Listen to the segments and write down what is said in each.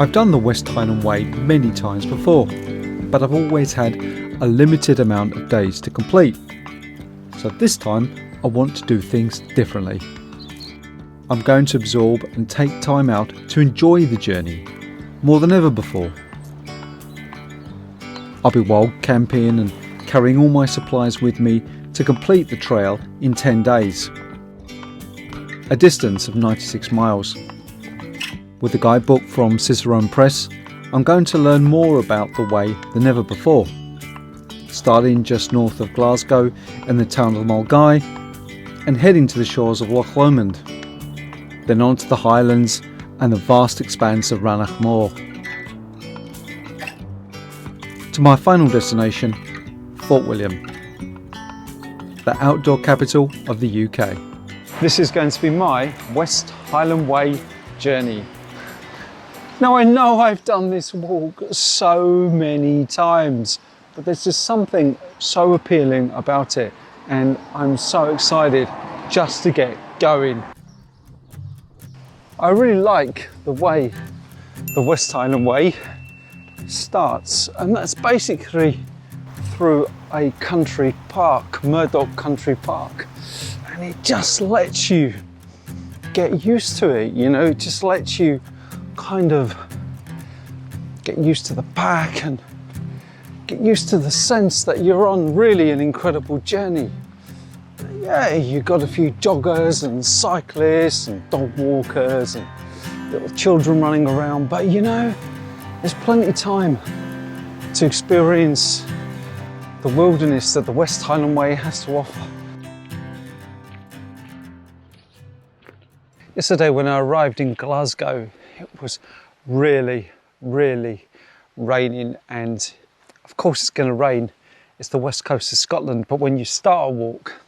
I've done the West Highland Way many times before, but I've always had a limited amount of days to complete. So this time I want to do things differently. I'm going to absorb and take time out to enjoy the journey more than ever before. I'll be wild camping and carrying all my supplies with me to complete the trail in 10 days, a distance of 96 miles. With the guidebook from Cicerone Press, I'm going to learn more about the way than ever before, starting just north of Glasgow in the town of Mulgai and heading to the shores of Loch Lomond, then on to the Highlands and the vast expanse of Rannoch Moore, to my final destination, Fort William, the outdoor capital of the UK. This is going to be my West Highland Way journey. Now I know I've done this walk so many times, but there's just something so appealing about it, and I'm so excited just to get going. I really like the way the West Highland Way starts, and that's basically through a country park, Murdoch Country Park, and it just lets you get used to it, you know, it just lets you kind of get used to the pack and get used to the sense that you're on really an incredible journey. Yeah, you've got a few joggers and cyclists and dog walkers and little children running around, but you know, there's plenty of time to experience the wilderness that the West Highland Way has to offer. Yesterday when I arrived in Glasgow, it was really raining, and of course it's going to rain. It's the west coast of Scotland, but when you start a walk,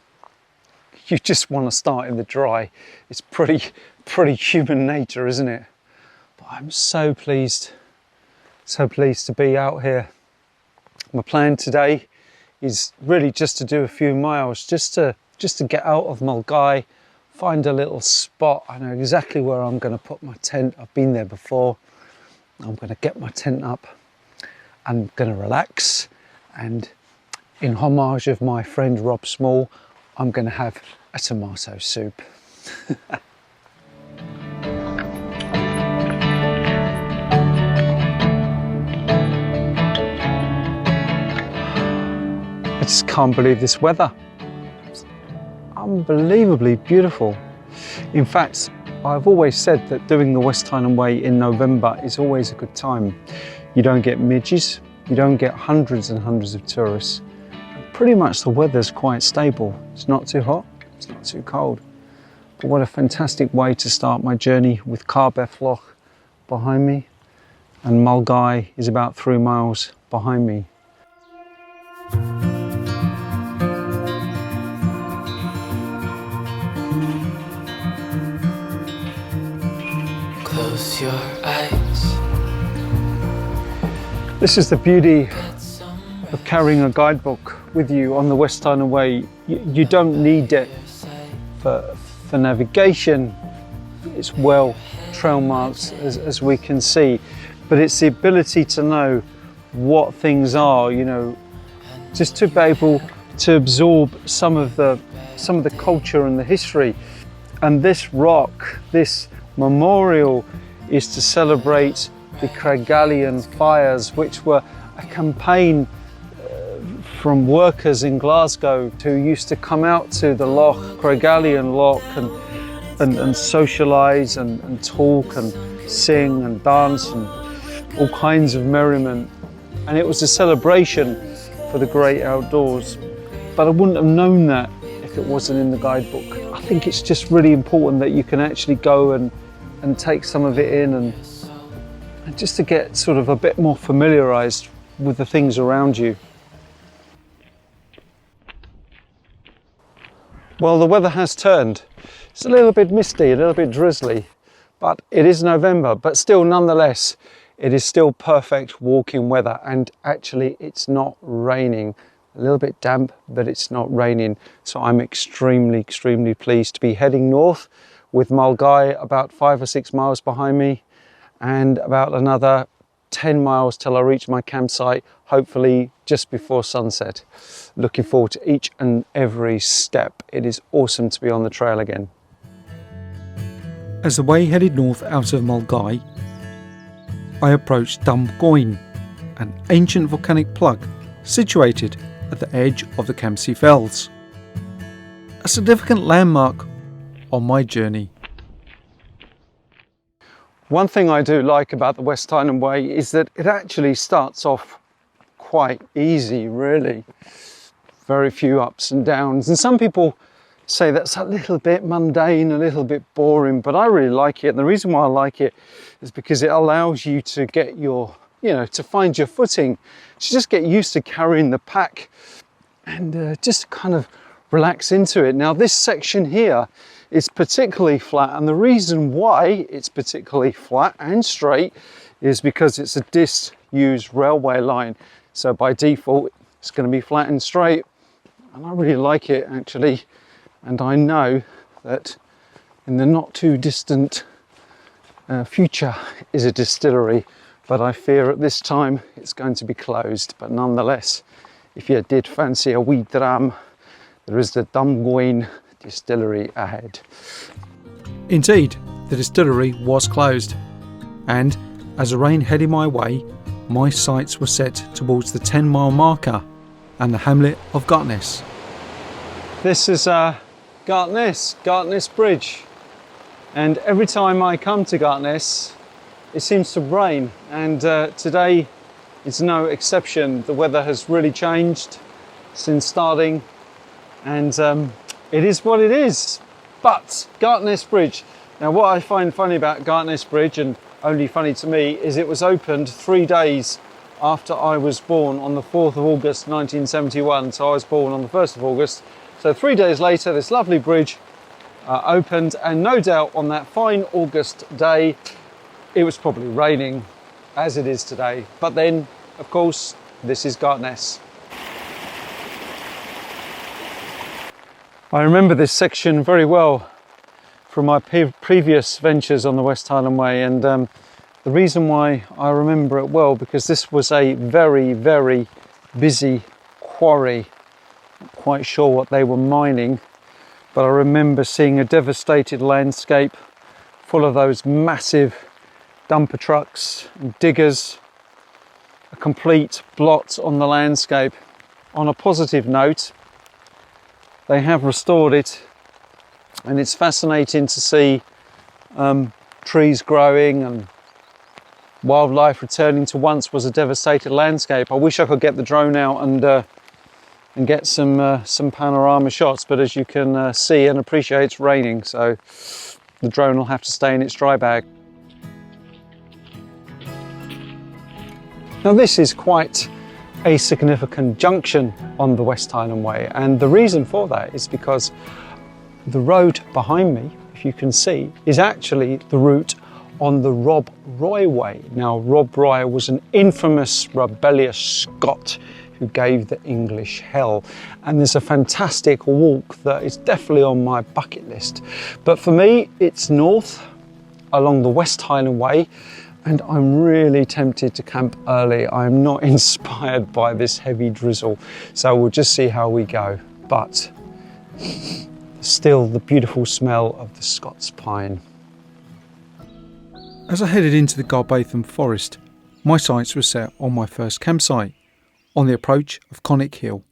you just want to start in the dry. It's pretty human nature, isn't it? But I'm so pleased to be out here. My plan today is really just to do a few miles, just to get out of Mulgai, find a little spot. I know exactly where I'm going to put my tent. I've been there before. I'm going to get my tent up. I'm going to relax, and in homage of my friend Rob Small, I'm going to have a tomato soup. I just can't believe this weather. It's unbelievably beautiful. In fact, I've always said that doing the West Highland Way in November is always a good time. You don't get midges, you don't get hundreds and hundreds of tourists. Pretty much the weather's quite stable. It's not too hot, it's not too cold. But what a fantastic way to start my journey with Carbeth Loch behind me, and Mulgai is about 3 miles behind me. Close your eyes. This is the beauty of carrying a guidebook with you on the West Highland Way. You don't need it for navigation. It's well trail marked as we can see, but it's the ability to know what things are, you know, just to be able to absorb some of the culture and the history. And this rock, this memorial, is to celebrate the Craiggallian fires, which were a campaign from workers in Glasgow who used to come out to the Loch, Craiggallian Loch, and socialise and talk and sing and dance and all kinds of merriment. And it was a celebration for the great outdoors. But I wouldn't have known that if it wasn't in the guidebook. I think it's just really important that you can actually go and take some of it in and just to get sort of a bit more familiarised with the things around you. Well, the weather has turned. It's a little bit misty, a little bit drizzly, but it is November, but still nonetheless, it is still perfect walking weather, and actually it's not raining. A little bit damp, but it's not raining. So I'm extremely pleased to be heading north with Mulgai about 5 or 6 miles behind me, and about another 10 miles till I reach my campsite, hopefully just before sunset. Looking forward to each and every step. It is awesome to be on the trail again. As the way headed north out of Mulgai, I approached Dumgoyne, an ancient volcanic plug situated at the edge of the Campsie Fells. A significant landmark on my journey. One thing I do like about the West Highland Way is that it actually starts off quite easy, really. Very few ups and downs, and some people say that's a little bit mundane, a little bit boring, but I really like it. And the reason why I like it is because it allows you to get your, to find your footing, to just get used to carrying the pack and just kind of relax into it. Now this section here is particularly flat, and the reason why it's particularly flat and straight is because it's a disused railway line. So by default, it's going to be flat and straight, and I really like it actually. And I know that in the not too distant future is a distillery, but I fear at this time it's going to be closed. But nonetheless, if you did fancy a wee dram, there is the Dumgoyne distillery ahead. Indeed, the distillery was closed, and as the rain headed my way, my sights were set towards the 10-mile marker and the hamlet of Gartness. This is Gartness Bridge, and every time I come to Gartness it seems to rain, and today is no exception. The weather has really changed since starting, and it is what it is. But Gartness Bridge, now what I find funny about Gartness Bridge, and only funny to me, is it was opened 3 days after I was born on the 4th of August 1971, so I was born on the 1st of August. So 3 days later, this lovely bridge opened, and no doubt on that fine August day, it was probably raining, as it is today. But then, of course, this is Gartness. I remember this section very well from my previous ventures on the West Highland Way, and the reason why I remember it well, because this was a very, very busy quarry. Not quite sure what they were mining, but I remember seeing a devastated landscape full of those massive dumper trucks and diggers, a complete blot on the landscape. On a positive note, they have restored it, and it's fascinating to see trees growing and wildlife returning to once was a devastated landscape. I wish I could get the drone out and get some panorama shots, but as you can see and appreciate, it's raining, so the drone will have to stay in its dry bag. Now this is quite a significant junction on the West Highland Way, and the reason for that is because the road behind me, if you can see, is actually the route on the Rob Roy Way. Now Rob Roy was an infamous rebellious Scot who gave the English hell, and there's a fantastic walk that is definitely on my bucket list. But for me, it's north along the West Highland Way, and I'm really tempted to camp early. I'm not inspired by this heavy drizzle, so we'll just see how we go. But still the beautiful smell of the Scots pine. As I headed into the Garbatham forest, my sights were set on my first campsite, on the approach of Conic Hill.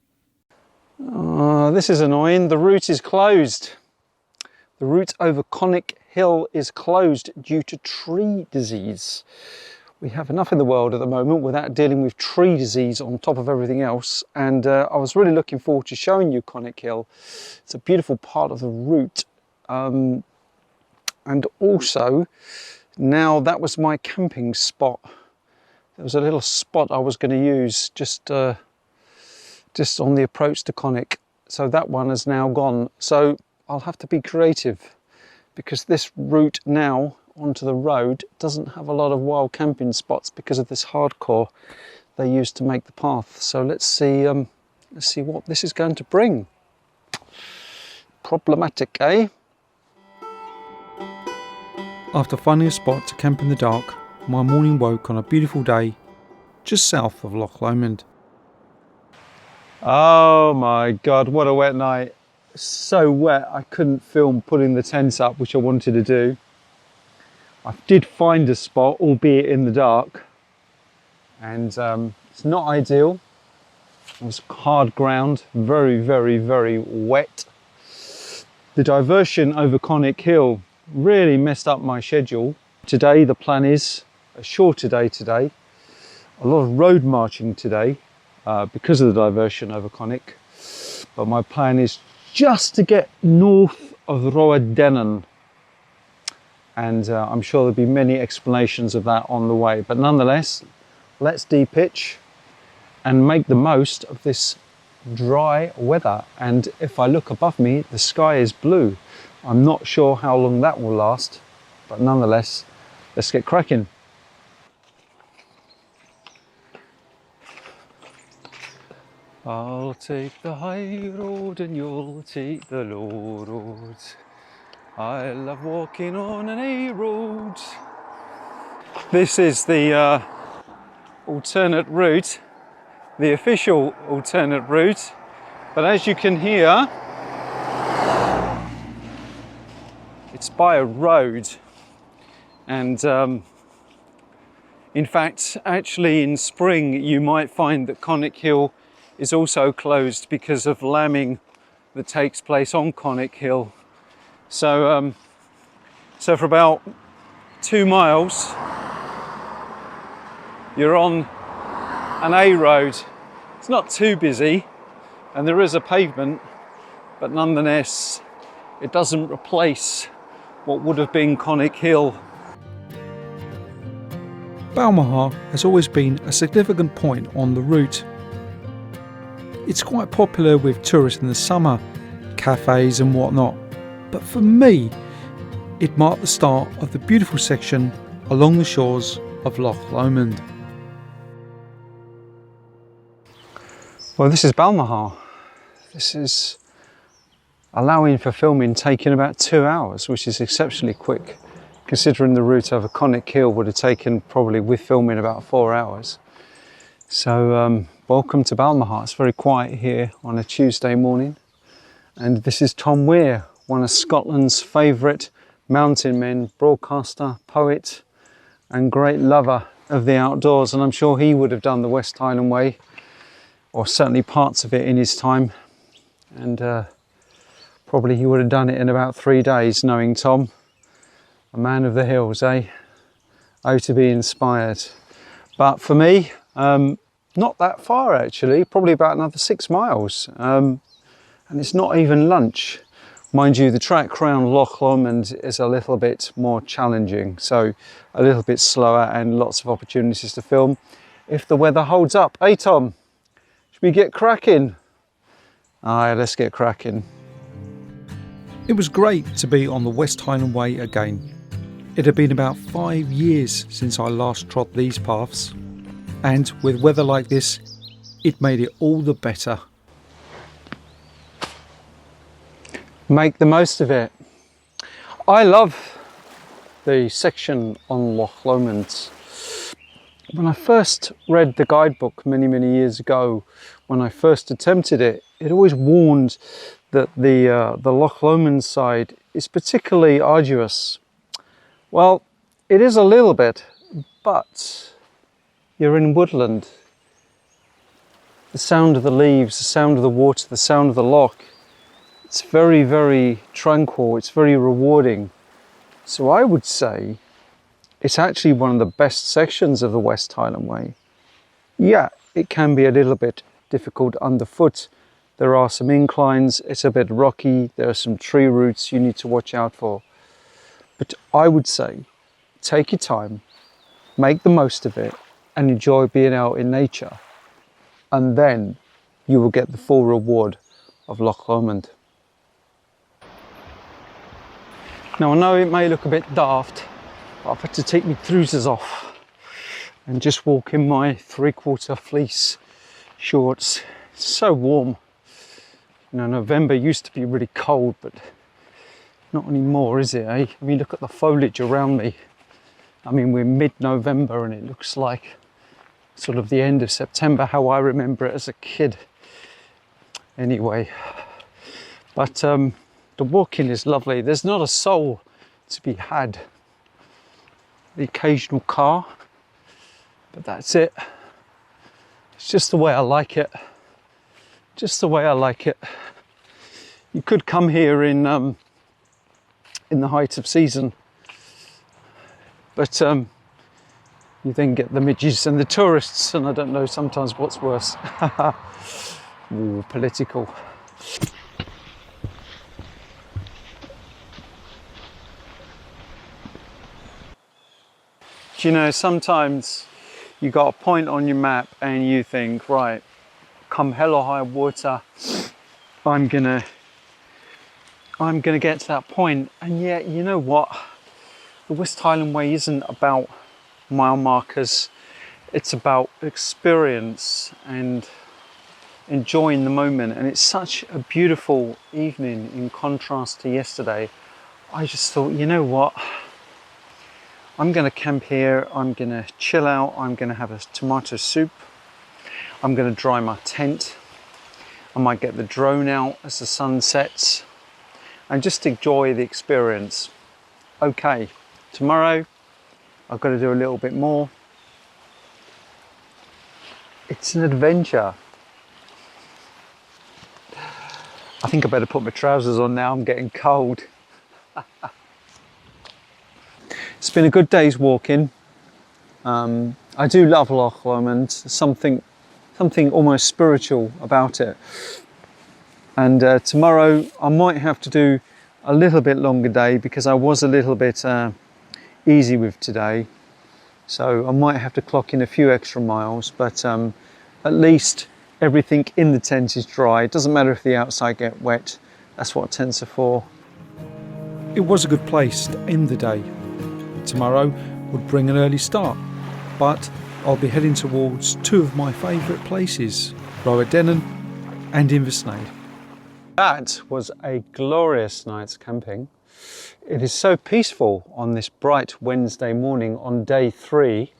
This is annoying. The route is closed. The route over Conic Hill is closed due to tree disease. We have enough in the world at the moment without dealing with tree disease on top of everything else, and I was really looking forward to showing you Conic Hill. It's a beautiful part of the route, and also now that was my camping spot. There was a little spot I was going to use just on the approach to Conic, so that one is now gone. So I'll have to be creative, because this route now onto the road doesn't have a lot of wild camping spots because of this hardcore they used to make the path. So let's see what this is going to bring. Problematic, eh? After finding a spot to camp in the dark, my morning woke on a beautiful day just south of Loch Lomond. Oh my God, what a wet night. So wet, I couldn't film putting the tents up, which I wanted to do. I did find a spot, albeit in the dark, and it's not ideal. It was hard ground, very, very, very wet. The diversion over Conic Hill really messed up my schedule. Today, the plan is a shorter day today. A lot of road marching today because of the diversion over Conic. But my plan is just to get north of Roadennan. And I'm sure there'll be many explanations of that on the way. But nonetheless, let's de-pitch and make the most of this dry weather. And if I look above me, the sky is blue. I'm not sure how long that will last, but nonetheless, let's get cracking. I'll take the high road and you'll take the low road. I love walking on an A road. This is the alternate route, the official alternate route. But as you can hear, it's by a road. And in fact, actually in spring, you might find that Conic Hill is also closed because of lambing that takes place on Conic Hill. So, so for about 2 miles, you're on an A road. It's not too busy, and there is a pavement, but nonetheless, it doesn't replace what would have been Conic Hill. Balmaha has always been a significant point on the route. It's quite popular with tourists in the summer, cafes and whatnot, but for me, it marked the start of the beautiful section along the shores of Loch Lomond. Well, this is Balmaha. This is allowing for filming taking about 2 hours, which is exceptionally quick, considering the route over Conic Hill would have taken probably with filming about 4 hours. So welcome to Balmaha. It's very quiet here on a Tuesday morning. And this is Tom Weir, one of Scotland's favourite mountain men, broadcaster, poet and great lover of the outdoors. And I'm sure he would have done the West Highland Way, or certainly parts of it in his time. And probably he would have done it in about 3 days, knowing Tom. A man of the hills, eh? Oh, to be inspired. But for me, not that far actually, probably about another 6 miles. And it's not even lunch. Mind you, the track round Loch Lomond is a little bit more challenging, so a little bit slower and lots of opportunities to film if the weather holds up. Hey Tom, should we get cracking? Aye, let's get cracking. It was great to be on the West Highland Way again. It had been about 5 years since I last trod these paths, and with weather like this, it made it all the better. Make the most of it. I love the section on Loch Lomond. When I first read the guidebook many years ago, when I first attempted it, it always warned that the Loch Lomond side is particularly arduous. Well, it is a little bit, but you're in woodland. The sound of the leaves, the sound of the water, the sound of the loch, it's very, very tranquil, it's very rewarding. So I would say it's actually one of the best sections of the West Highland Way. Yeah, it can be a little bit difficult underfoot. There are some inclines, it's a bit rocky, there are some tree roots you need to watch out for. But I would say, take your time, make the most of it, and enjoy being out in nature. And then you will get the full reward of Loch Lomond. Now I know it may look a bit daft, but I've had to take my trousers off and just walk in my 3/4 fleece shorts. It's so warm. You know, November used to be really cold, but not anymore, is it, eh? I mean, look at the foliage around me. I mean, we're mid-November and it looks like sort of the end of September, how I remember it as a kid. Anyway, but the walking is lovely. There's not a soul to be had. The occasional car, but that's it. It's just the way I like it. Just the way I like it. You could come here in the height of season, but you then get the midges and the tourists, and I don't know sometimes what's worse. Ooh, political. Do you know, sometimes you got a point on your map and you think, right, come hell or high water, I'm gonna get to that point. And yet, you know what? The West Highland Way isn't about mile markers. It's about experience and enjoying the moment. And it's such a beautiful evening in contrast to yesterday. I just thought, you know what? I'm gonna camp here. I'm gonna chill out. I'm gonna have a tomato soup. I'm gonna dry my tent. I might get the drone out as the sun sets and just enjoy the experience. Okay, tomorrow I've got to do a little bit more. It's an adventure. I think I better put my trousers on now, I'm getting cold. It's been a good day's walking. I do love Loch Lomond, something almost spiritual about it. And tomorrow I might have to do a little bit longer day because I was a little bit easy with today. So I might have to clock in a few extra miles, but at least everything in the tent is dry. It doesn't matter if the outside get wet. That's what tents are for. It was a good place to end the day. Tomorrow would bring an early start, but I'll be heading towards two of my favourite places, Roadennan and Inversnaid. That was a glorious night's camping. It is so peaceful on this bright Wednesday morning on day 3.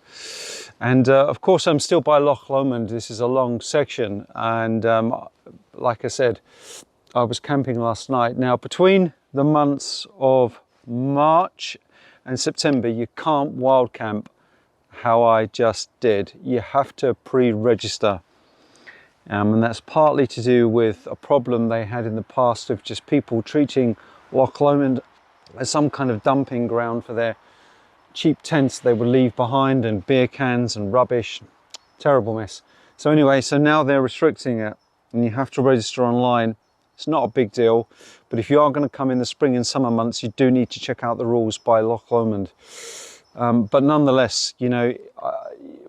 And of course I'm still by Loch Lomond. This is a long section, and like I said, I was camping last night. Now, between the months of March and September, you can't wild camp how I just did. You have to pre-register. And that's partly to do with a problem they had in the past of just people treating Loch Lomond as some kind of dumping ground for their cheap tents they would leave behind, and beer cans and rubbish. Terrible mess. So anyway, so now they're restricting it and you have to register online. It's not a big deal, but if you are going to come in the spring and summer months, you do need to check out the rules by Loch Lomond. But nonetheless, you know,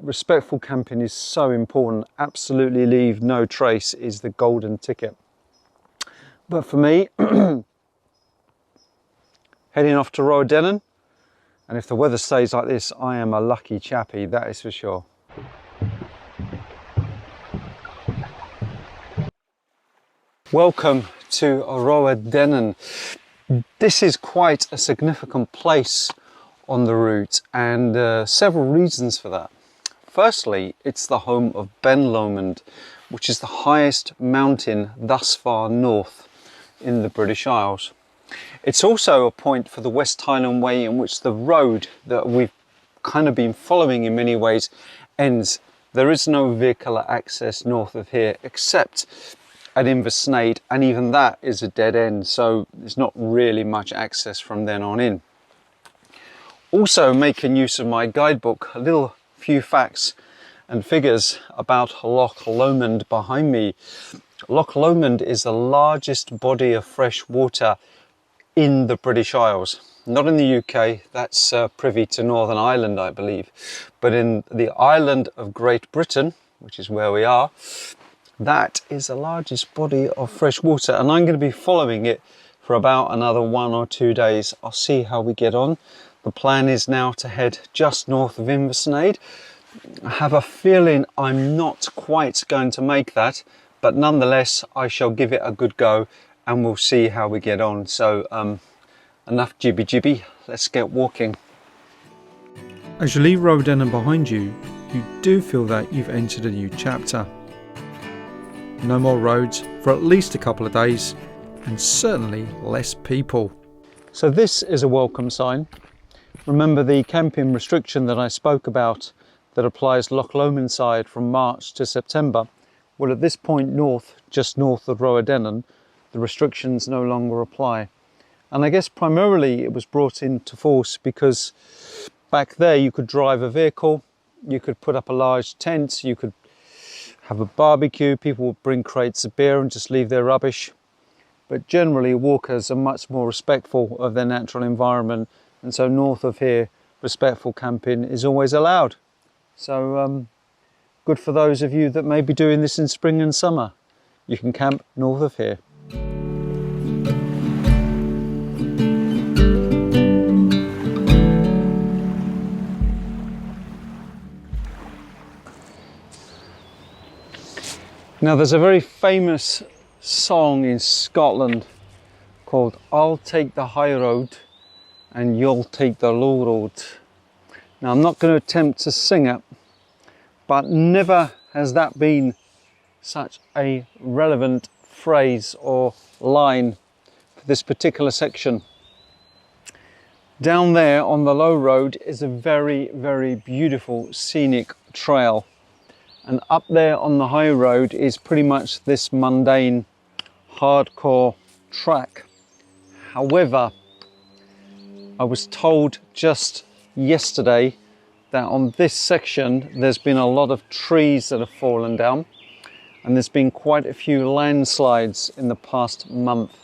respectful camping is so important. Absolutely leave no trace is the golden ticket. But for me, heading off to Roadennan, and if the weather stays like this, I am a lucky chappie, that is for sure. Welcome to Roadennan. This is quite a significant place on the route, and several reasons for that. Firstly, it's the home of Ben Lomond, which is the highest mountain thus far north in the British Isles. It's also a point for the West Highland Way, in which the road that we've kind of been following in many ways ends. There is no vehicular access north of here except at Inversnaid, and even that is a dead end, so there's not really much access from then on in. Also, making use of my guidebook, a little few facts and figures about Loch Lomond behind me. Loch Lomond is the largest body of fresh water in the British Isles. Not in the UK, that's privy to Northern Ireland, I believe, but in the island of Great Britain, which is where we are, that is the largest body of fresh water, and I'm going to be following it for about another 1 or 2 days. I'll see how we get on. The plan is now to head just north of Inversnaid. I have a feeling I'm not quite going to make that, but nonetheless I shall give it a good go and we'll see how we get on. So enough jibby jibby, let's get walking. As you leave Roadennan behind you, you do feel that you've entered a new chapter. No more roads for at least a couple of days, and certainly less people. So this is a welcome sign. Remember the camping restriction that I spoke about that applies Loch Lomond side from March to September? Well, at this point north, just north of Roadennan, the restrictions no longer apply. And I guess primarily it was brought into force because back there you could drive a vehicle, you could put up a large tent, you could have a barbecue, people would bring crates of beer and just leave their rubbish. But generally walkers are much more respectful of their natural environment, and so north of here respectful camping is always allowed. So good for those of you that may be doing this in spring and summer. You can camp north of here. Now there's a very famous song in Scotland called "I'll take the high road and you'll take the low road." Now I'm not going to attempt to sing it, but never has that been such a relevant phrase or line for this particular section. Down there on the low road is a very, very beautiful scenic trail. And up there on the high road is pretty much this mundane, hardcore track. However, I was told just yesterday that on this section there's been a lot of trees that have fallen down, and there's been quite a few landslides in the past month.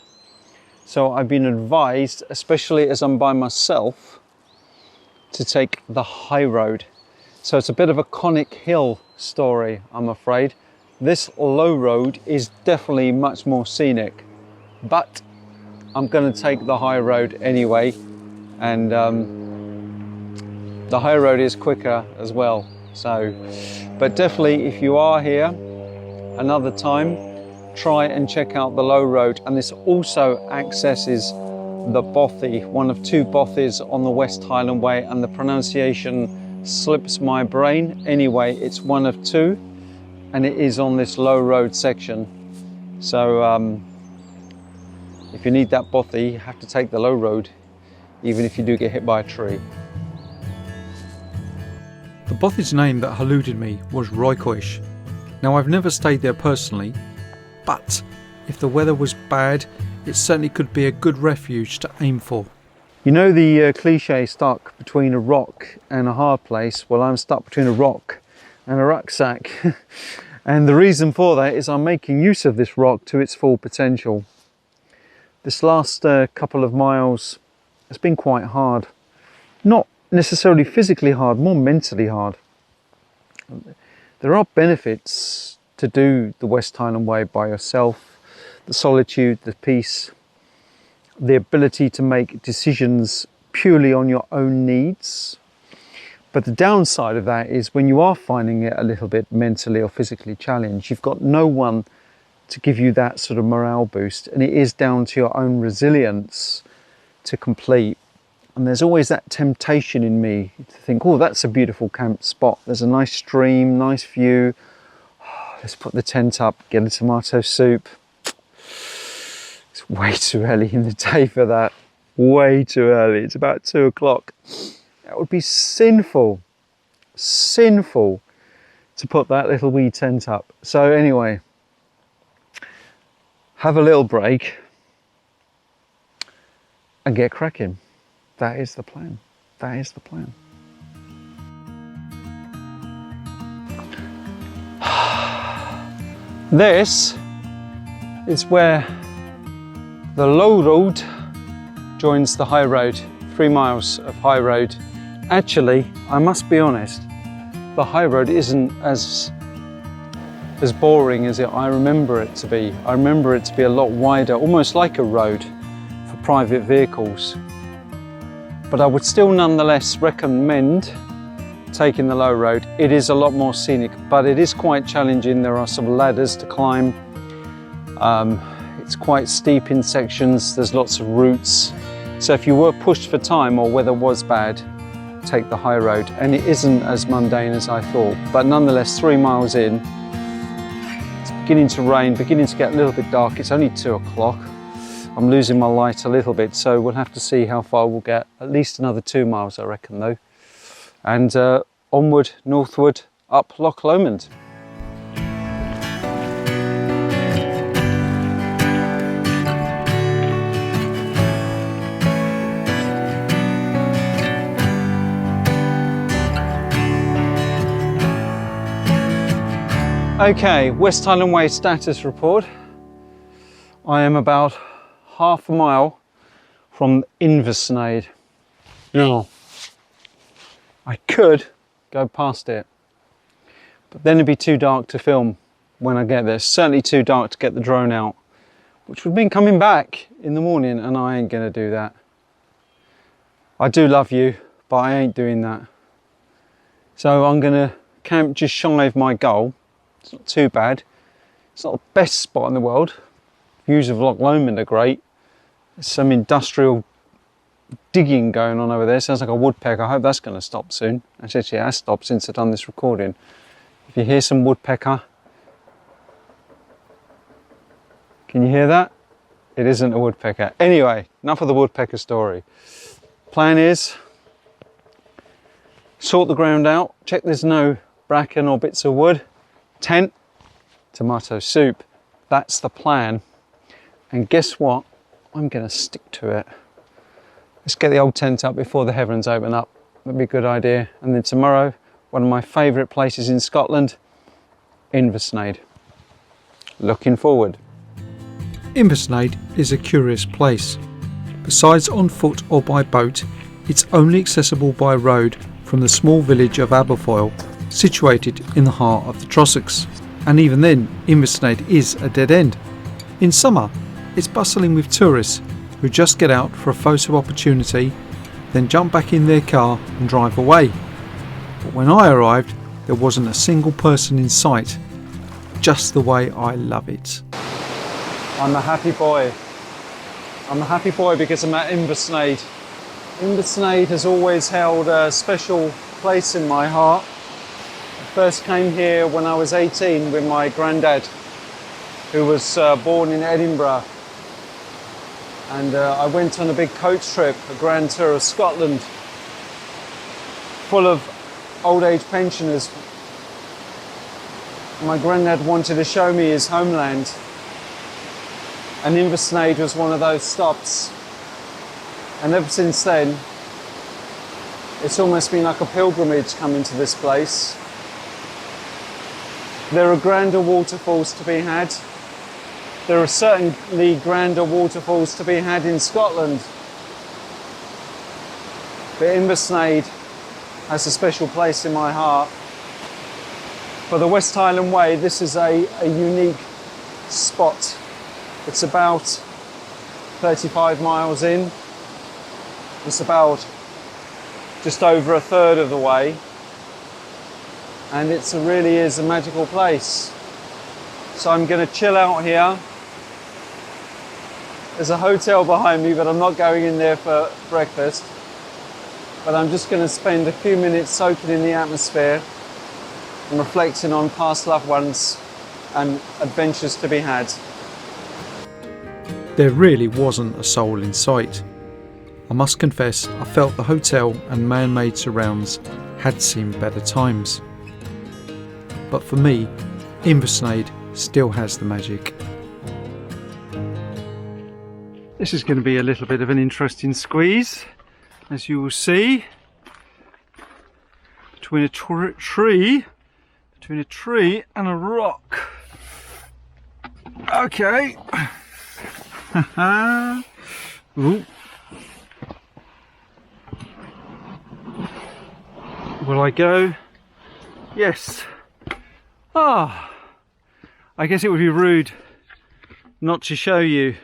So I've been advised, especially as I'm by myself, to take the high road. So it's a bit of a Conic Hill story, I'm afraid. This low road is definitely much more scenic, but I'm going to take the high road anyway, and the high road is quicker as well. So, but definitely if you are here another time, try and check out the low road. And this also accesses the Bothy, one of two Bothys on the West Highland Way, and the pronunciation slips my brain. Anyway, it's one of two, and it is on this low road section. So if you need that Bothy, you have to take the low road, even if you do get hit by a tree. The Bothy's name that eluded me was Roycoish. Now I've never stayed there personally, but if the weather was bad, it certainly could be a good refuge to aim for. You know the cliche, stuck between a rock and a hard place? Well, I'm stuck between a rock and a rucksack. And the reason for that is I'm making use of this rock to its full potential. This last couple of miles has been quite hard. Not necessarily physically hard, more mentally hard. There are benefits to do the West Highland Way by yourself. The solitude, the peace, the ability to make decisions purely on your own needs. But the downside of that is when you are finding it a little bit mentally or physically challenged, you've got no one to give you that sort of morale boost, and it is down to your own resilience to complete. And there's always that temptation in me to think, oh, that's a beautiful camp spot, there's a nice stream, nice view, let's put the tent up, get a tomato soup. It's way too early in the day for that. Way too early. It's about 2 o'clock. That would be sinful to put that little wee tent up. So anyway, have a little break and get cracking. That is the plan. That is the plan. This is where the low road joins the high road. 3 miles of high road. Actually, I must be honest, the high road isn't as boring as I remember it to be. I remember it to be a lot wider, almost like a road for private vehicles. But I would still nonetheless recommend taking the low road. It is a lot more scenic, but it is quite challenging. There are some ladders to climb. It's quite steep in sections. There's lots of routes. So if you were pushed for time or weather was bad, take the high road, and it isn't as mundane as I thought, but nonetheless 3 miles in, it's beginning to rain, beginning to get a little bit dark. It's only 2 o'clock. I'm losing my light a little bit, so we'll have to see how far we'll get. At least another 2 miles, I reckon, though. And onward, northward, up Loch Lomond. Okay, West Highland Way status report. I am about half a mile from Inversnaid. Now, I could go past it, but then it'd be too dark to film when I get there. Certainly too dark to get the drone out, which would mean coming back in the morning, and I ain't gonna do that. I do love you, but I ain't doing that. So I'm gonna camp just shy of my goal. It's not too bad. It's not the best spot in the world. Views of Loch Lomond are great. There's some industrial digging going on over there. Sounds like a woodpecker. I hope that's going to stop soon. Actually, it has stopped since I've done this recording. If you hear some woodpecker, can you hear that? It isn't a woodpecker. Anyway, enough of the woodpecker story. Plan is sort the ground out, check there's no bracken or bits of wood, tent, tomato soup. That's the plan. And guess what? I'm going to stick to it. Let's get the old tent up before the heavens open up. That'd be a good idea. And then tomorrow, one of my favourite places in Scotland, Inversnaid. Looking forward. Inversnaid is a curious place. Besides on foot or by boat, it's only accessible by road from the small village of Aberfoyle, situated in the heart of the Trossachs. And even then, Inversnaid is a dead end. In summer, it's bustling with tourists who just get out for a photo opportunity, then jump back in their car and drive away. But when I arrived, there wasn't a single person in sight. Just the way I love it. I'm a happy boy. I'm a happy boy because I'm at Inversnaid. Inversnaid has always held a special place in my heart. I first came here when I was 18 with my granddad, who was born in Edinburgh. And I went on a big coach trip, a grand tour of Scotland, full of old age pensioners. My granddad wanted to show me his homeland, and Inversnaid was one of those stops. And ever since then, it's almost been like a pilgrimage coming to this place. There are grander waterfalls to be had. There are certainly grander waterfalls to be had in Scotland. But Inversnaid has a special place in my heart. For the West Highland Way, this is a unique spot. It's about 35 miles in. It's about just over a third of the way. And it really is a magical place. So I'm going to chill out here. There's a hotel behind me, but I'm not going in there for breakfast. But I'm just going to spend a few minutes soaking in the atmosphere and reflecting on past loved ones and adventures to be had. There really wasn't a soul in sight. I must confess, I felt the hotel and man-made surrounds had seen better times. But for me, Inversnaid still has the magic. This is going to be a little bit of an interesting squeeze, as you will see, between a tree and a rock. Okay. Ooh. Will I go? Yes. Ah, I guess it would be rude not to show you.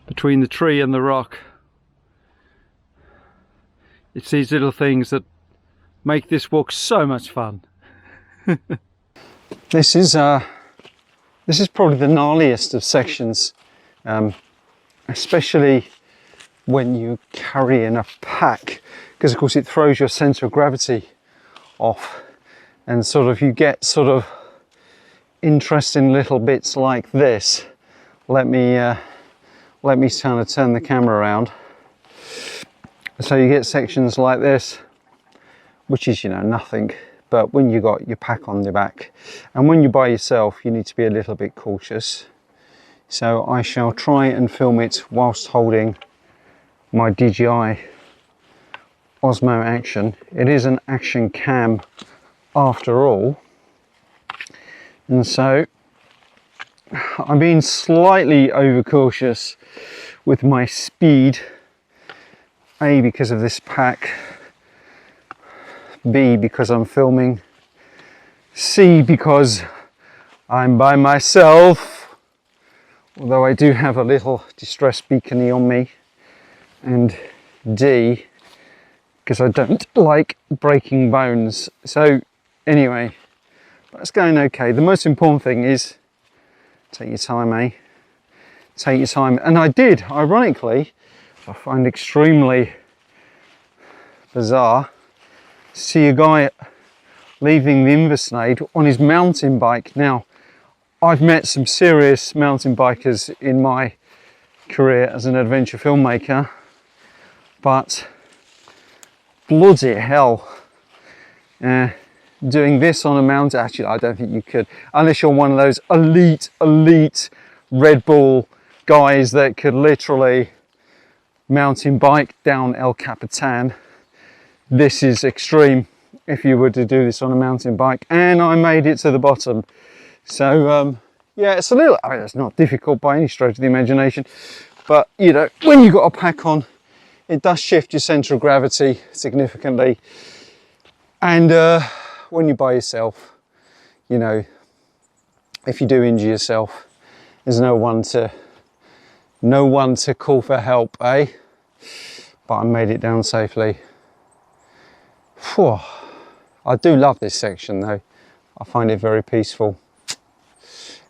Between the tree and the rock. It's these little things that make this walk so much fun. This is probably the gnarliest of sections. especially when you carry in a pack, because of course it throws your centre of gravity off, and sort of you get sort of interesting little bits like this. Let me kind of turn the camera around. So you get sections like this, which is, you know, nothing, but when you got your pack on the back, and when you're by yourself, you need to be a little bit cautious. So I shall try and film it whilst holding my DJI Osmo Action. It is an action cam after all, and so I'm being slightly overcautious with my speed, A, because of this pack, B, because I'm filming, C, because I'm by myself, although I do have a little distress beacony on me, and D, because I don't like breaking bones. So anyway, that's going okay. The most important thing is take your time, eh? Take your time. And I did, ironically, I find extremely bizarre, see a guy leaving the Inversnaid on his mountain bike. Now, I've met some serious mountain bikers in my career as an adventure filmmaker, but bloody hell, doing this on a mountain, actually I don't think you could, unless you're one of those elite Red Bull guys that could literally mountain bike down El Capitan. This is extreme if you were to do this on a mountain bike, and I made it to the bottom. So yeah, it's a little, I mean, it's not difficult by any stretch of the imagination, but you know, when you've got a pack on, it does shift your centre of gravity significantly. And when you're by yourself, you know, if you do injure yourself, there's no one to call for help, eh? But I made it down safely. Whew. I do love this section though. I find it very peaceful.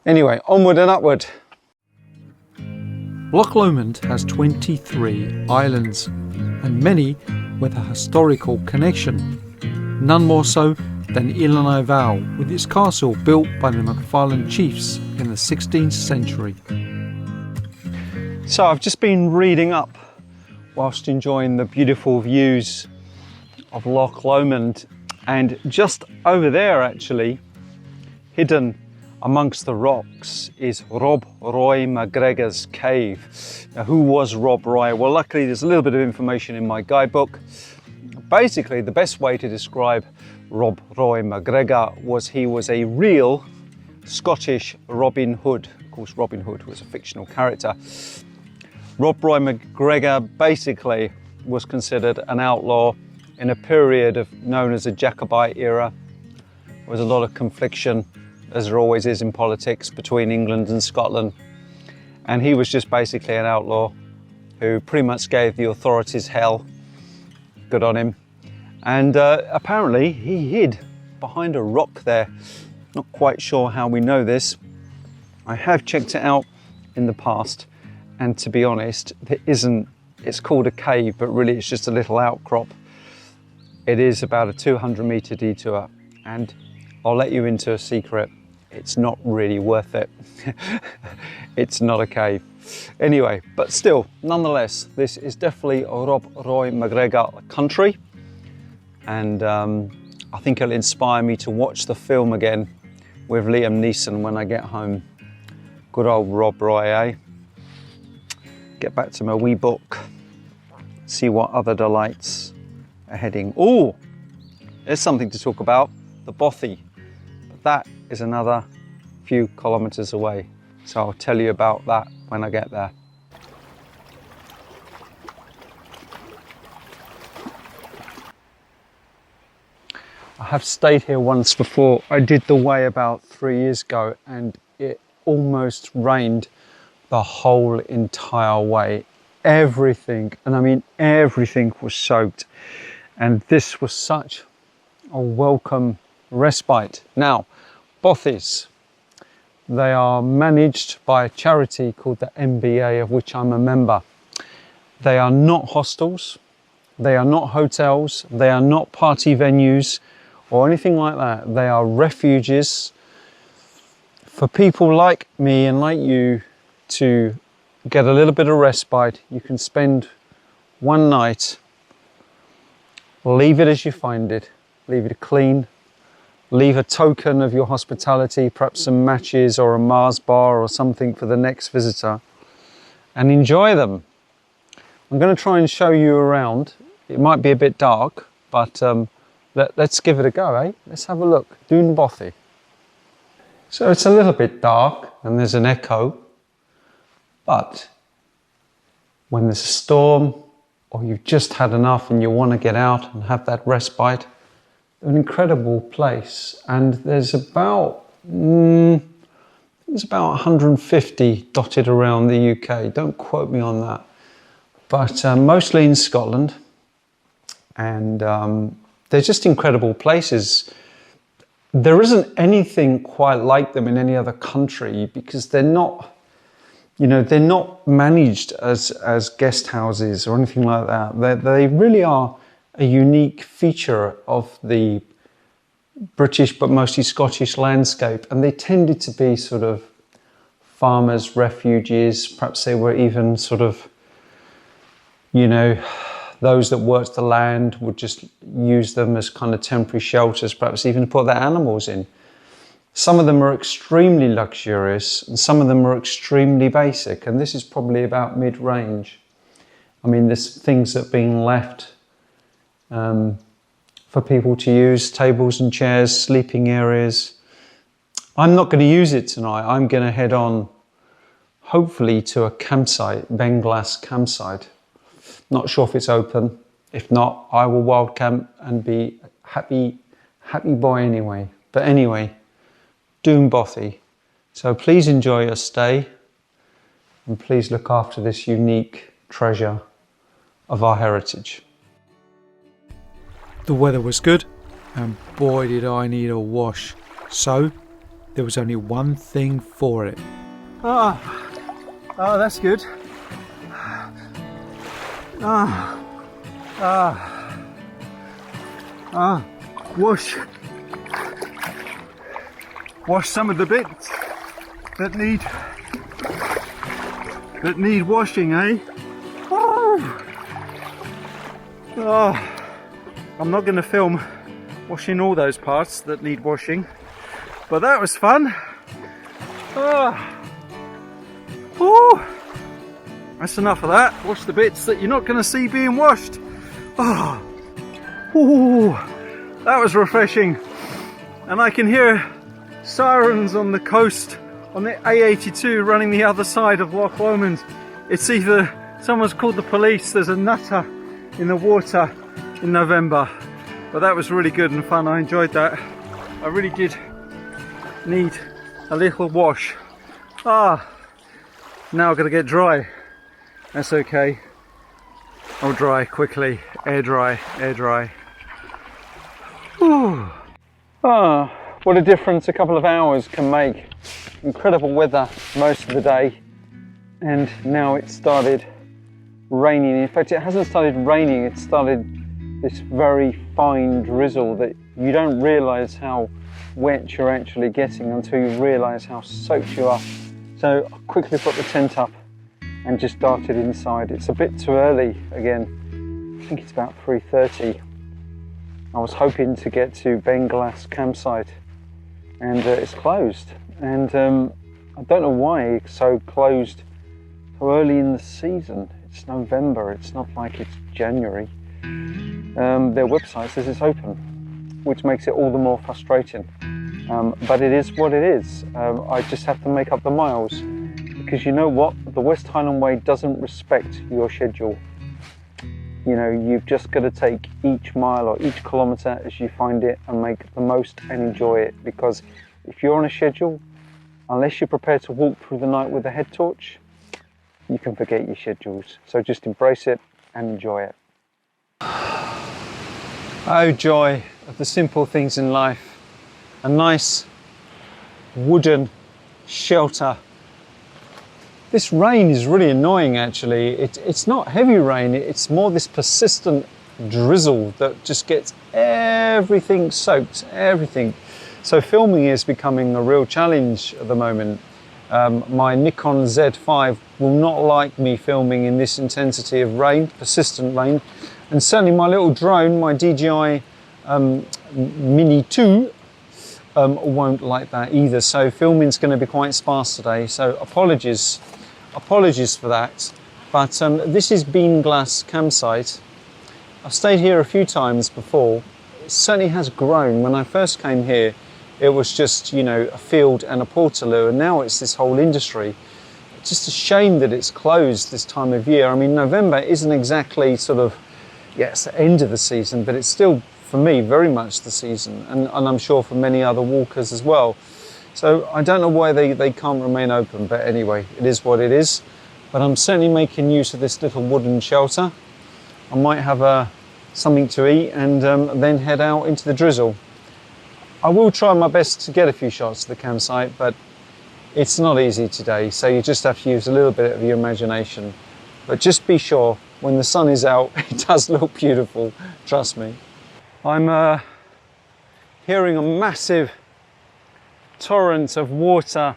Anyway, onward and upward. Loch Lomond has 23 islands, and many with a historical connection. None more so than Illinois Vow, with its castle built by the McFarlane chiefs in the 16th century. So I've just been reading up whilst enjoying the beautiful views of Loch Lomond, and just over there actually, hidden amongst the rocks, is Rob Roy MacGregor's cave. Now, who was Rob Roy? Well, luckily there's a little bit of information in my guidebook. Basically, the best way to describe Rob Roy MacGregor was he was a real Scottish Robin Hood. Of course, Robin Hood was a fictional character. Rob Roy MacGregor basically was considered an outlaw in a period known as the Jacobite era. There was a lot of confliction, as there always is in politics, between England and Scotland. And he was just basically an outlaw who pretty much gave the authorities hell. Good on him. And apparently he hid behind a rock there. Not quite sure how we know this. I have checked it out in the past, and to be honest, it's called a cave, but really it's just a little outcrop. It is about a 200-metre detour, and I'll let you into a secret. It's not really worth it. It's not a cave. Anyway, but still, nonetheless, this is definitely Rob Roy MacGregor country, and I think it'll inspire me to watch the film again with Liam Neeson when I get home. Good old Rob Roy, eh? Get back to my wee book, see what other delights are heading. Oh, there's something to talk about, the Bothy, but that is another few kilometres away. So I'll tell you about that when I get there. I have stayed here once before. I did the way about 3 years ago, and it almost rained the whole entire way. Everything, and I mean everything, was soaked. And this was such a welcome respite. Now, Bothy's. They are managed by a charity called the MBA, of which I'm a member. They are not hostels, they are not hotels, they are not party venues or anything like that. They are refuges for people like me and like you to get a little bit of respite. You can spend one night, leave it as you find it, leave it clean, leave a token of your hospitality, perhaps some matches or a Mars bar or something for the next visitor, and enjoy them. I'm going to try and show you around. It might be a bit dark, but let's give it a go, eh? Let's have a look. Dún Bothy. So it's a little bit dark and there's an echo, but when there's a storm or you've just had enough and you want to get out and have that respite, an incredible place. And there's about 150 dotted around the UK. Don't quote me on that, but mostly in Scotland. And they're just incredible places. There isn't anything quite like them in any other country because they're not, they're not managed as guest houses or anything like that. They really are a unique feature of the British but mostly Scottish landscape, and they tended to be sort of farmers' refuges. Perhaps they were even sort of, those that worked the land would just use them as kind of temporary shelters, perhaps even to put their animals in. Some of them are extremely luxurious and some of them are extremely basic, and this is probably about mid-range. I mean, there's things that are being left for people to use, tables and chairs, sleeping areas. I'm not going to use it tonight. I'm going to head on, hopefully, to a campsite, Benglass campsite. Not sure if it's open. If not, I will wild camp and be happy boy anyway. But anyway, Dún Bothy. So please enjoy your stay and please look after this unique treasure of our heritage. The weather was good, and boy did I need a wash. So there was only one thing for it. Oh, that's good. Wash some of the bits that need washing, eh? Oh, I'm not going to film washing all those parts that need washing, but that was fun. That's enough of that. Wash the bits that you're not going to see being washed. That was refreshing. And I can hear sirens on the coast, on the A82 running the other side of Loch Lomond. It's either someone's called the police, there's a nutter in the water in November. But that was really good and fun. I enjoyed that. I really did need a little wash. Now I've got to get dry. That's okay. I'll dry quickly. Air dry, air dry. What a difference a couple of hours can make. Incredible weather most of the day, and now it started raining. In fact, it hasn't started raining, it started this very fine drizzle that you don't realise how wet you're actually getting until you realise how soaked you are. So I quickly put the tent up and just darted inside. It's a bit too early again. I think it's about 3:30. I was hoping to get to Benglass campsite and it's closed. And I don't know why it's so closed so early in the season. It's November, it's not like it's January. Their website says it's open, which makes it all the more frustrating. But it is what it is. I just have to make up the miles. Because you know what? The West Highland Way doesn't respect your schedule. You've just got to take each mile or each kilometre as you find it and make the most and enjoy it. Because if you're on a schedule, unless you're prepared to walk through the night with a head torch, you can forget your schedules. So just embrace it and enjoy it. Oh, joy of the simple things in life. A nice wooden shelter. This rain is really annoying actually. It's not heavy rain, it's more this persistent drizzle that just gets everything soaked, everything. So filming is becoming a real challenge at the moment. My Nikon Z5 will not like me filming in this intensity of rain, persistent rain. And certainly my little drone, my DJI Mini 2, won't like that either. So filming's going to be quite sparse today. So apologies for that. But this is Bean Glass campsite. I've stayed here a few times before. It certainly has grown. When I first came here, it was just, you know, a field and a portaloo, and now it's this whole industry. It's just a shame that it's closed this time of year. I mean, November isn't exactly sort of, yeah, it's the end of the season, but it's still, for me, very much the season, and I'm sure for many other walkers as well. So I don't know why they can't remain open, but anyway, it is what it is. But I'm certainly making use of this little wooden shelter. I might have something to eat and then head out into the drizzle. I will try my best to get a few shots of the campsite, but it's not easy today, so you just have to use a little bit of your imagination. But just be sure, when the sun is out, it does look beautiful, trust me. I'm hearing a massive torrent of water,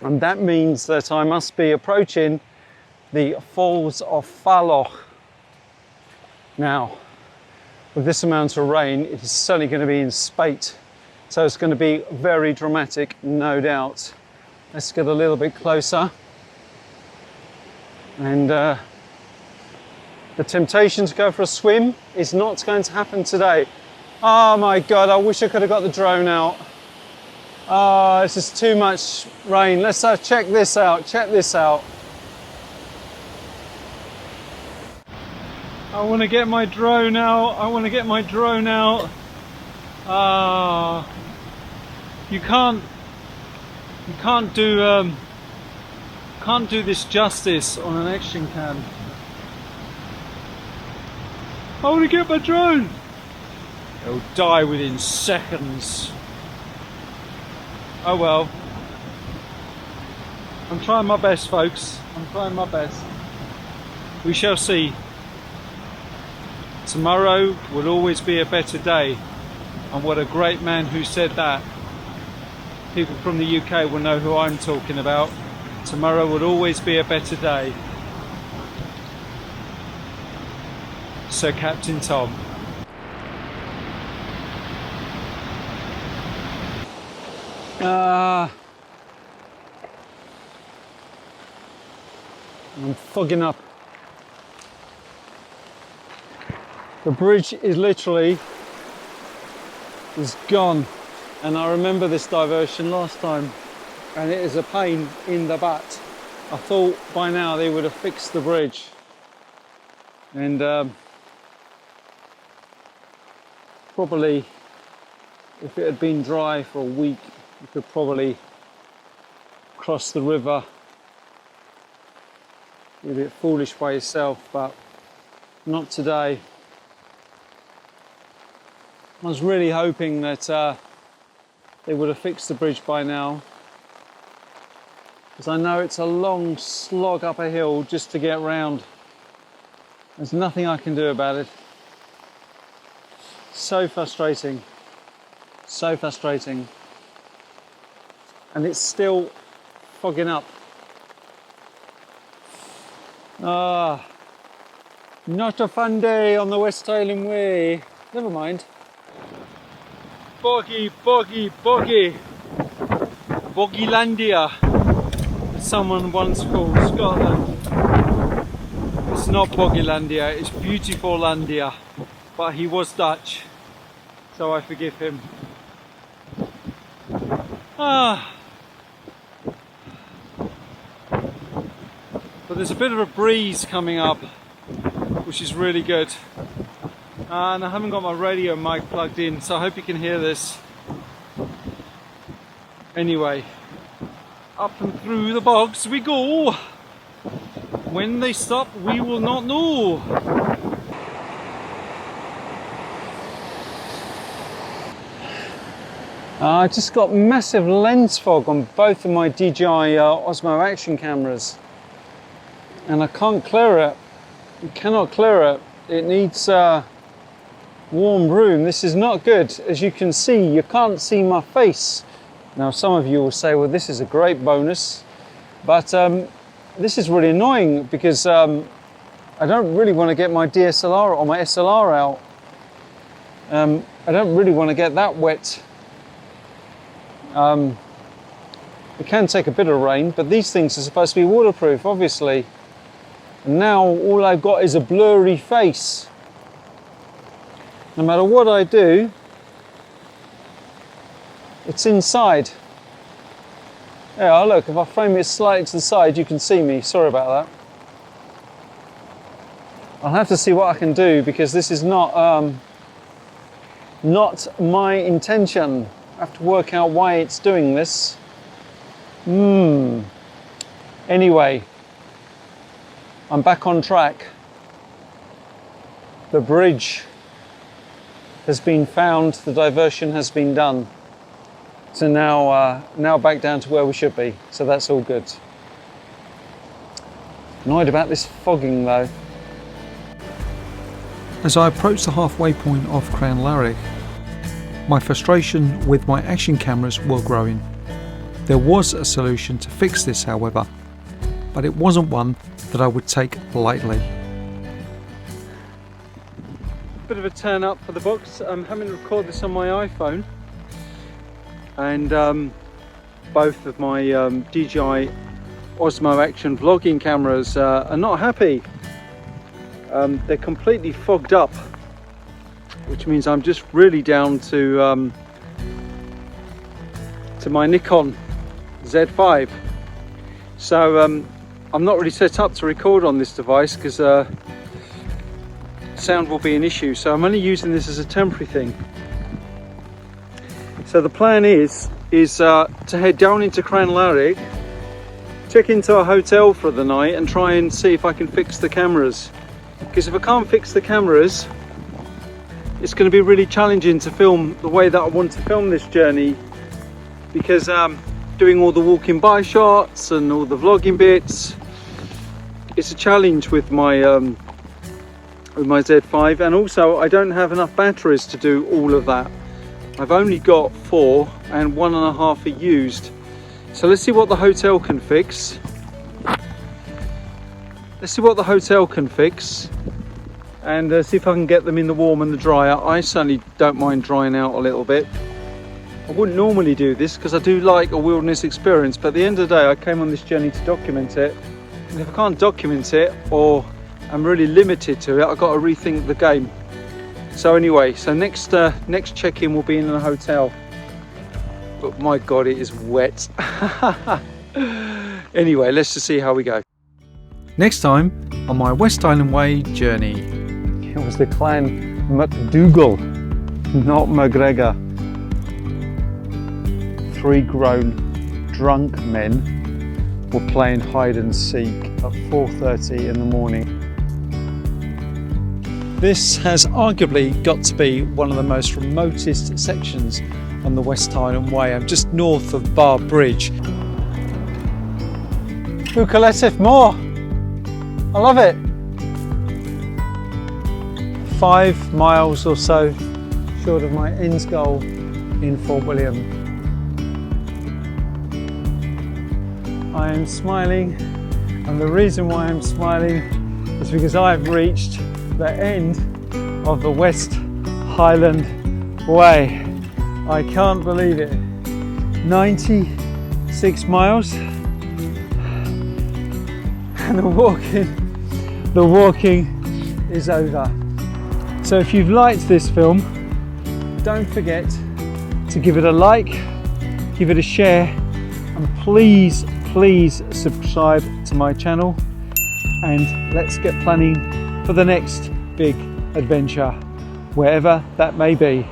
and that means that I must be approaching the Falls of Falloch. Now, with this amount of rain, it is certainly going to be in spate, so it's going to be very dramatic, no doubt. Let's get a little bit closer, and the temptation to go for a swim is not going to happen today. Oh my God, I wish I could have got the drone out. Oh, this is too much rain. Let's check this out, check this out. I want to get my drone out, I want to get my drone out. You can't do this justice on an action cam. I want to get my drone. It'll die within seconds. Oh well. I'm trying my best, folks. I'm trying my best. We shall see. Tomorrow will always be a better day. And what a great man who said that. People from the UK will know who I'm talking about. Tomorrow will always be a better day. Sir Captain Tom. I'm fogging up. The bridge is literally gone, and I remember this diversion last time, and it is a pain in the butt. I thought by now they would have fixed the bridge, and probably if it had been dry for a week, you could probably cross the river. You're a bit foolish by yourself, but not today. I was really hoping that they would have fixed the bridge by now, because I know it's a long slog up a hill just to get round. There's nothing I can do about it. So frustrating, so frustrating. And it's still fogging up. Not a fun day on the West Highland Way. Never mind. Boggy, boggy, boggy. Boggylandia, as someone once called Scotland. It's not Boggylandia, it's Beautiful Landia. But he was Dutch, so I forgive him. But there's a bit of a breeze coming up, which is really good. And I haven't got my radio mic plugged in, so I hope you can hear this. Anyway, up and through the bogs we go. When they stop, we will not know. I just got massive lens fog on both of my DJI Osmo action cameras, and I can't clear it. I cannot clear it. It needs warm room. This is not good. As you can see, you can't see my face. Now some of you will say, well, this is a great bonus, but this is really annoying because I don't really want to get my DSLR or my SLR out. I don't really want to get that wet. It can take a bit of rain, but these things are supposed to be waterproof, obviously. And now all I've got is a blurry face. No matter what I do, it's inside. Yeah, look, if I frame it slightly to the side, you can see me. Sorry about that. I'll have to see what I can do because this is not my intention. I have to work out why it's doing this. Anyway, I'm back on track. The bridge has been found, the diversion has been done. So now back down to where we should be. So that's all good. Annoyed about this fogging though. As I approached the halfway point of Cranlarrick, my frustration with my action cameras were growing. There was a solution to fix this, however, but it wasn't one that I would take lightly. Bit of a turn up for the books. I'm having to record this on my iPhone, and both of my DJI Osmo Action vlogging cameras are not happy. They're completely fogged up, which means I'm just really down to my Nikon Z5. So I'm not really set up to record on this device because sound will be an issue. So I'm only using this as a temporary thing. So the plan is to head down into Cranlarrick, check into a hotel for the night and try and see if I can fix the cameras. Because if I can't fix the cameras, it's going to be really challenging to film the way that I want to film this journey, because doing all the walking by shots and all the vlogging bits, it's a challenge with my Z5, and also I don't have enough batteries to do all of that. I've only got 4 and 1.5 are used. So let's see what the hotel can fix. Let's see what the hotel can fix and see if I can get them in the warm and the dryer. I certainly don't mind drying out a little bit. I wouldn't normally do this because I do like a wilderness experience, but at the end of the day I came on this journey to document it, and if I can't document it or I'm really limited to it, I've got to rethink the game. So anyway, so next check-in will be in a hotel, but my god, it is wet. Anyway, let's just see how we go. Next time on my West Highland Way journey. It was the clan McDougall, not McGregor. 3 grown drunk men were playing hide and seek at 4:30 in the morning. This has arguably got to be one of the most remotest sections on the West Highland Way. I'm just north of Bar Bridge. Buccleuch Moor. I love it. 5 miles or so short of my ends goal in Fort William. I am smiling, and the reason why I'm smiling is because I've reached the end of the West Highland Way. I can't believe it. 96 miles, and the walking is over. So if you've liked this film, don't forget to give it a like, give it a share, and please subscribe to my channel, and let's get planning for the next big adventure, wherever that may be.